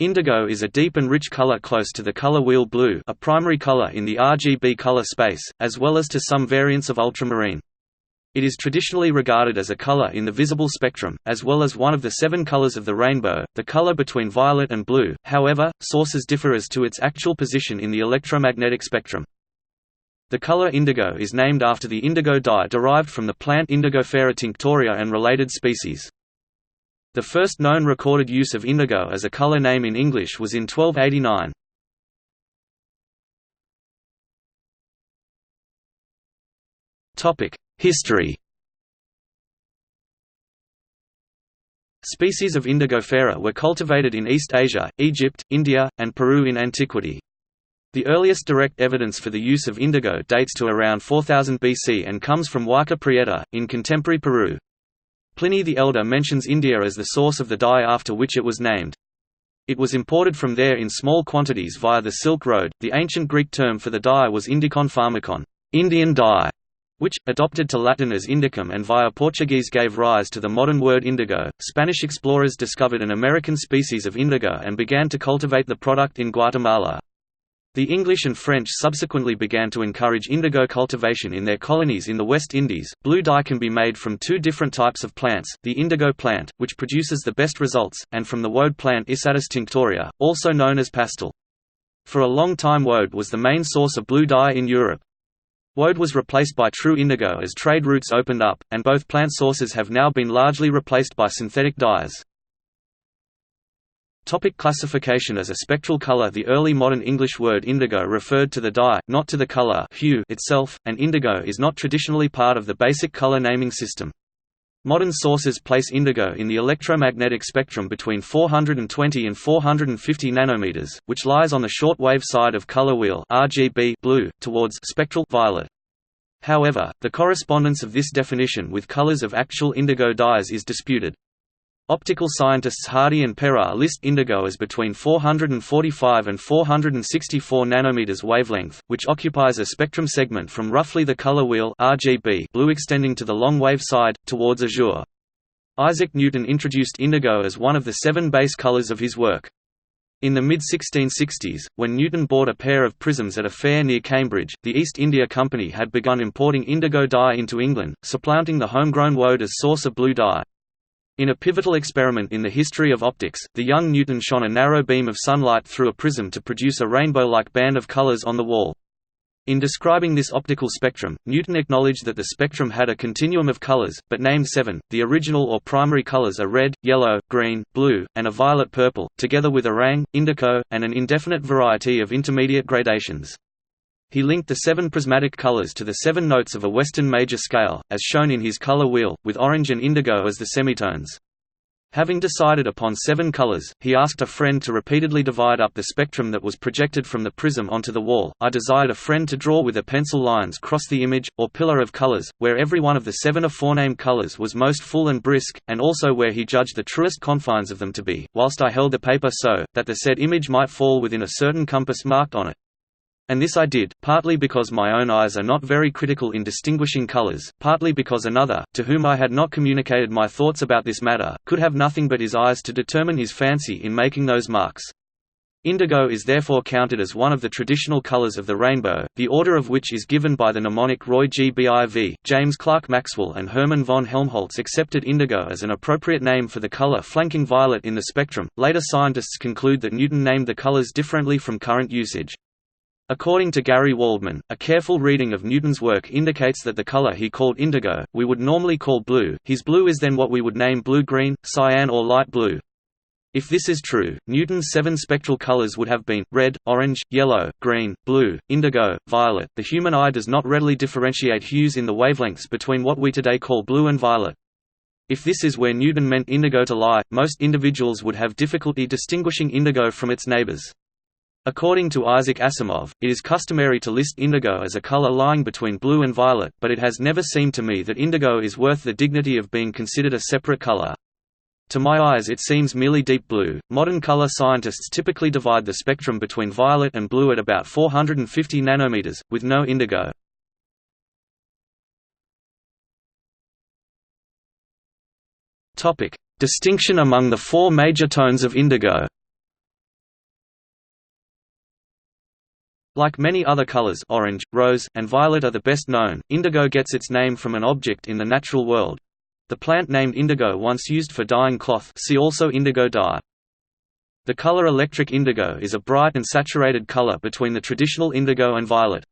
Indigo is a deep and rich color close to the color wheel blue, a primary color in the RGB color space, as well as to some variants of ultramarine. It is traditionally regarded as a color in the visible spectrum, as well as one of the 7 colors of the rainbow, the color between violet and blue. However, sources differ as to its actual position in the electromagnetic spectrum. The color indigo is named after the indigo dye derived from the plant Indigofera tinctoria and related species. The first known recorded use of indigo as a color name in English was in 1289. History. Species of Indigofera were cultivated in East Asia, Egypt, India, and Peru in antiquity. The earliest direct evidence for the use of indigo dates to around 4000 BC and comes from Huayca Prieta, in contemporary Peru. Pliny the Elder mentions India as the source of the dye after which it was named. It was imported from there in small quantities via the Silk Road. The ancient Greek term for the dye was indicon pharmacon, Indian dye, which, adopted to Latin as indicum and via Portuguese gave rise to the modern word indigo. Spanish explorers discovered an American species of indigo and began to cultivate the product in Guatemala. The English and French subsequently began to encourage indigo cultivation in their colonies in the West Indies. Blue dye can be made from 2 different types of plants, the indigo plant, which produces the best results, and from the woad plant Isatis tinctoria, also known as pastel. For a long time woad was the main source of blue dye in Europe. Woad was replaced by true indigo as trade routes opened up, and both plant sources have now been largely replaced by synthetic dyes. Classification as a spectral color. The early modern English word indigo referred to the dye, not to the color hue itself, and indigo is not traditionally part of the basic color naming system. Modern sources place indigo in the electromagnetic spectrum between 420 and 450 nanometers, which lies on the short wave side of color wheel RGB blue, towards spectral violet. However, the correspondence of this definition with colors of actual indigo dyes is disputed. Optical scientists Hardy and Perrar list indigo as between 445 and 464 nanometers wavelength, which occupies a spectrum segment from roughly the color wheel RGB blue extending to the long wave side, towards azure. Isaac Newton introduced indigo as one of the 7 base colors of his work. In the mid-1660s, when Newton bought a pair of prisms at a fair near Cambridge, the East India Company had begun importing indigo dye into England, supplanting the homegrown woad as source of blue dye. In a pivotal experiment in the history of optics, the young Newton shone a narrow beam of sunlight through a prism to produce a rainbow-like band of colors on the wall. In describing this optical spectrum, Newton acknowledged that the spectrum had a continuum of colors, but named 7. The original or primary colors are red, yellow, green, blue, and a violet purple, together with orang, indigo, and an indefinite variety of intermediate gradations. He linked the 7 prismatic colors to the 7 notes of a Western major scale, as shown in his color wheel, with orange and indigo as the semitones. Having decided upon 7 colors, he asked a friend to repeatedly divide up the spectrum that was projected from the prism onto the wall. I desired a friend to draw with a pencil lines cross the image, or pillar of colors, where every one of the 7 aforenamed colors was most full and brisk, and also where he judged the truest confines of them to be, whilst I held the paper so, that the said image might fall within a certain compass marked on it. And this I did, partly because my own eyes are not very critical in distinguishing colors, partly because another, to whom I had not communicated my thoughts about this matter, could have nothing but his eyes to determine his fancy in making those marks. Indigo is therefore counted as one of the traditional colors of the rainbow, the order of which is given by the mnemonic Roy G. Biv. James Clerk Maxwell and Hermann von Helmholtz accepted indigo as an appropriate name for the color flanking violet in the spectrum. Later scientists conclude that Newton named the colors differently from current usage. According to Gary Waldman, a careful reading of Newton's work indicates that the color he called indigo, we would normally call blue. His blue is then what we would name blue-green, cyan or light blue. If this is true, Newton's 7 spectral colors would have been red, orange, yellow, green, blue, indigo, violet. The human eye does not readily differentiate hues in the wavelengths between what we today call blue and violet. If this is where Newton meant indigo to lie, most individuals would have difficulty distinguishing indigo from its neighbors. According to Isaac Asimov, it is customary to list indigo as a color lying between blue and violet, but it has never seemed to me that indigo is worth the dignity of being considered a separate color. To my eyes it seems merely deep blue. Modern color scientists typically divide the spectrum between violet and blue at about 450 nanometers, with no indigo. Distinction among the 4 major tones of indigo. Like many other colors, orange, rose, and violet are the best known. Indigo gets its name from an object in the natural world. The plant named indigo once used for dyeing cloth, see also indigo dye. The color electric indigo is a bright and saturated color between the traditional indigo and violet.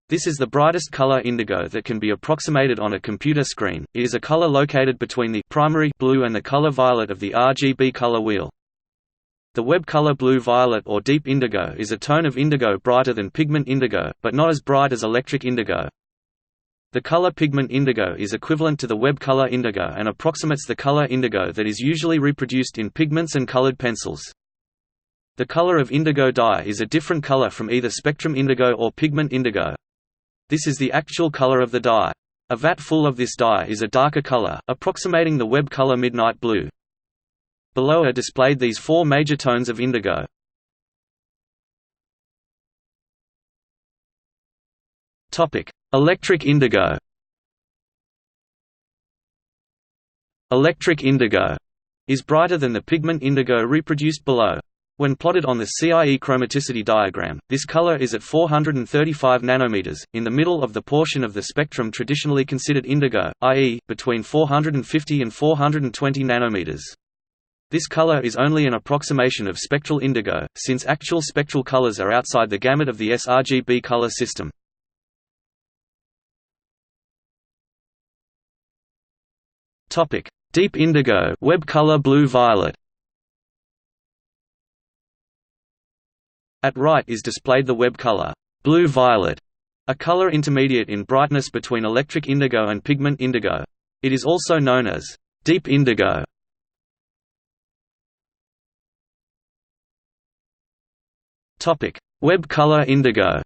This is the brightest color indigo that can be approximated on a computer screen. It is a color located between the primary blue and the color violet of the RGB color wheel. The web color blue-violet or deep indigo is a tone of indigo brighter than pigment indigo, but not as bright as electric indigo. The color pigment indigo is equivalent to the web color indigo and approximates the color indigo that is usually reproduced in pigments and colored pencils. The color of indigo dye is a different color from either spectrum indigo or pigment indigo. This is the actual color of the dye. A vat full of this dye is a darker color, approximating the web color midnight blue. Below are displayed these four major tones of indigo. Electric indigo. Electric indigo is brighter than the pigment indigo reproduced below. When plotted on the CIE chromaticity diagram, this color is at 435 nanometers, in the middle of the portion of the spectrum traditionally considered indigo, i.e., between 450 and 420 nanometers. This color is only an approximation of spectral indigo, since actual spectral colors are outside the gamut of the sRGB color system. Deep indigo, web color blue-violet. At right is displayed the web color blue-violet, a color intermediate in brightness between electric indigo and pigment indigo. It is also known as deep indigo. Web color indigo.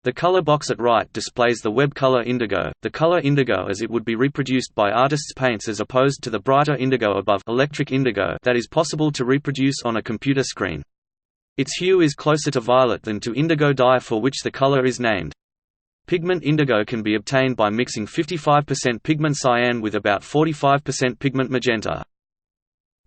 The color box at right displays the web color indigo, the color indigo as it would be reproduced by artists' paints as opposed to the brighter indigo above electric indigo that is possible to reproduce on a computer screen. Its hue is closer to violet than to indigo dye for which the color is named. Pigment indigo can be obtained by mixing 55% pigment cyan with about 45% pigment magenta.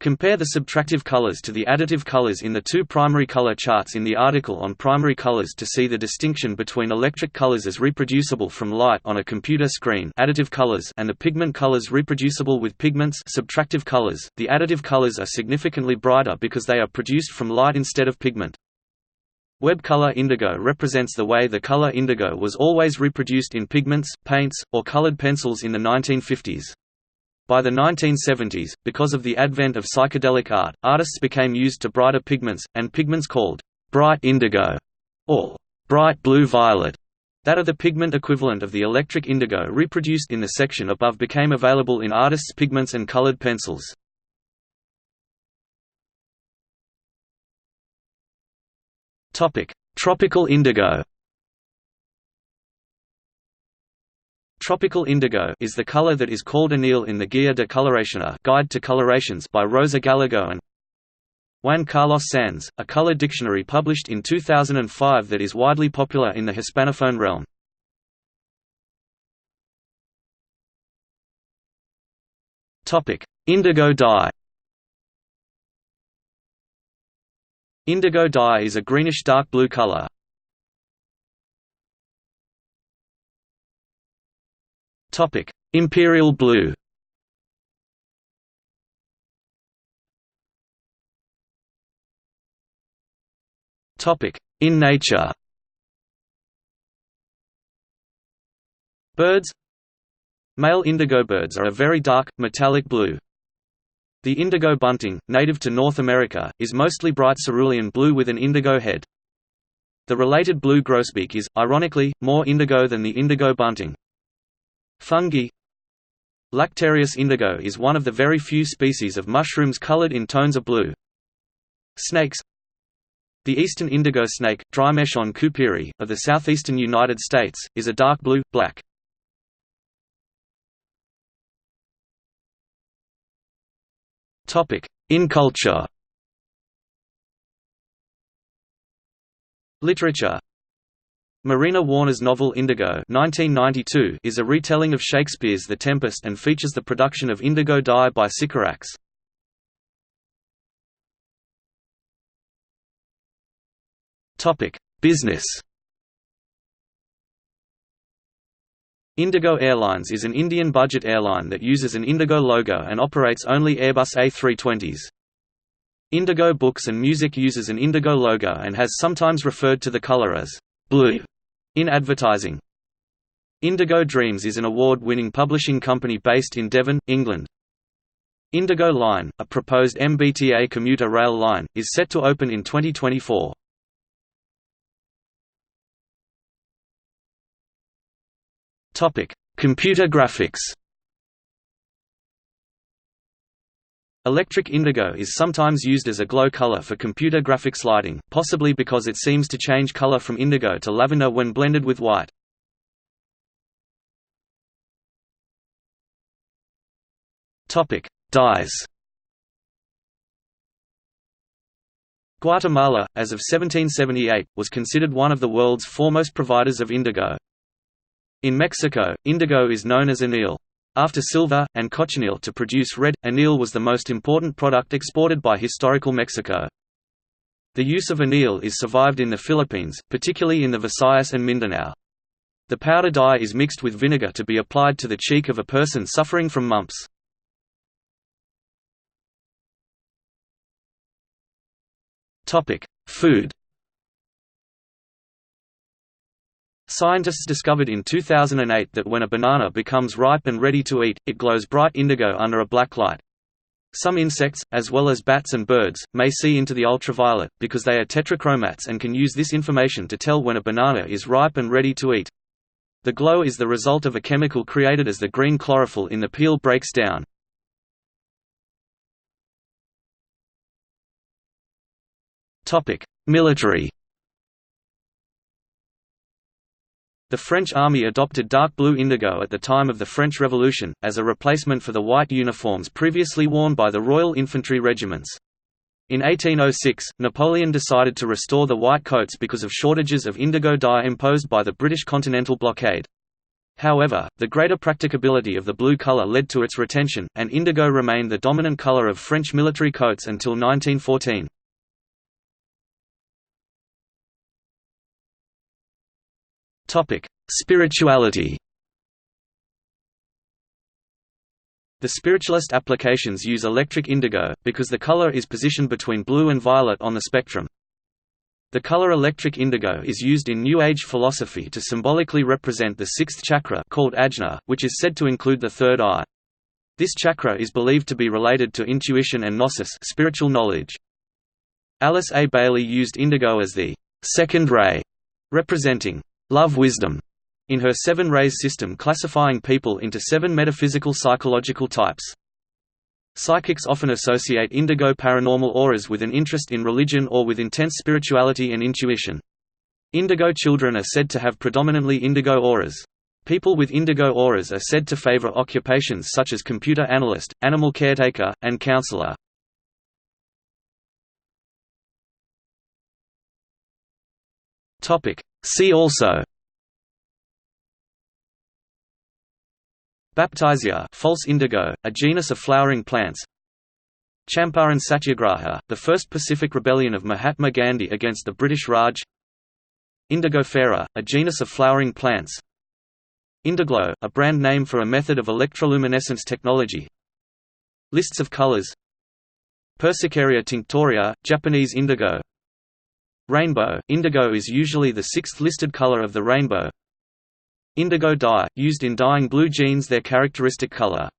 Compare the subtractive colors to the additive colors in the two primary color charts in the article on primary colors to see the distinction between electric colors as reproducible from light on a computer screen, additive colors, and the pigment colors reproducible with pigments, subtractive colors. The additive colors are significantly brighter because they are produced from light instead of pigment. Web color indigo represents the way the color indigo was always reproduced in pigments, paints, or colored pencils in the 1950s. By the 1970s, because of the advent of psychedelic art, artists became used to brighter pigments, and pigments called bright indigo or bright blue-violet that are the pigment equivalent of the electric indigo reproduced in the section above became available in artists' pigments and colored pencils. Tropical indigo. Tropical indigo is the color that is called anil in the Guia de Coloración Guide to Colorations by Rosa Gallego and Juan Carlos Sanz, a color dictionary published in 2005 that is widely popular in the Hispanophone realm. Indigo dye. Indigo dye is a greenish dark blue color. Imperial blue. In nature. Birds. Male indigo birds are a very dark, metallic blue. The indigo bunting, native to North America, is mostly bright cerulean blue with an indigo head. The related blue grosbeak is, ironically, more indigo than the indigo bunting. Fungi. Lactarius indigo is one of the very few species of mushrooms colored in tones of blue. Snakes. The eastern indigo snake, Drimechon cooperi, of the southeastern United States, is a dark blue, black. In culture. Literature. Marina Warner's novel Indigo (1992) is a retelling of Shakespeare's The Tempest and features the production of indigo dye by Sycorax. Business. Indigo Airlines is an Indian budget airline that uses an Indigo logo and operates only Airbus A320s. Indigo Books and Music uses an Indigo logo and has sometimes referred to the color as blue in advertising. Indigo Dreams is an award-winning publishing company based in Devon, England. Indigo Line, a proposed MBTA commuter rail line, is set to open in 2024. Computer graphics. Electric indigo is sometimes used as a glow color for computer graphics lighting, possibly because it seems to change color from indigo to lavender when blended with white. Dyes. Guatemala, as of 1778, was considered one of the world's foremost providers of indigo. In Mexico, indigo is known as anil. After silver, and cochineal to produce red, anil was the most important product exported by historical Mexico. The use of anil is survived in the Philippines, particularly in the Visayas and Mindanao. The powder dye is mixed with vinegar to be applied to the cheek of a person suffering from mumps. Food. Scientists discovered in 2008 that when a banana becomes ripe and ready to eat, it glows bright indigo under a black light. Some insects, as well as bats and birds, may see into the ultraviolet, because they are tetrachromats and can use this information to tell when a banana is ripe and ready to eat. The glow is the result of a chemical created as the green chlorophyll in the peel breaks down. Military. The French army adopted dark blue indigo at the time of the French Revolution, as a replacement for the white uniforms previously worn by the Royal Infantry regiments. In 1806, Napoleon decided to restore the white coats because of shortages of indigo dye imposed by the British Continental Blockade. However, the greater practicability of the blue color led to its retention, and indigo remained the dominant color of French military coats until 1914. Spirituality. The spiritualist applications use electric indigo, because the color is positioned between blue and violet on the spectrum. The color electric indigo is used in New Age philosophy to symbolically represent the sixth chakra called ajna, which is said to include the third eye. This chakra is believed to be related to intuition and gnosis, spiritual knowledge. Alice A. Bailey used indigo as the second ray, representing love wisdom, in her 7 rays system, classifying people into 7 metaphysical psychological types. Psychics often associate indigo paranormal auras with an interest in religion or with intense spirituality and intuition. Indigo children are said to have predominantly indigo auras. People with indigo auras are said to favor occupations such as computer analyst, animal caretaker, and counselor. See also: Baptisia, false indigo, a genus of flowering plants. Champaran Satyagraha, the first Pacific rebellion of Mahatma Gandhi against the British Raj. Indigofera, a genus of flowering plants. Indiglo, a brand name for a method of electroluminescence technology. Lists of colors. Persicaria tinctoria, Japanese indigo. Rainbow, indigo is usually the 6th listed color of the rainbow. Indigo dye, used in dyeing blue jeans their characteristic color.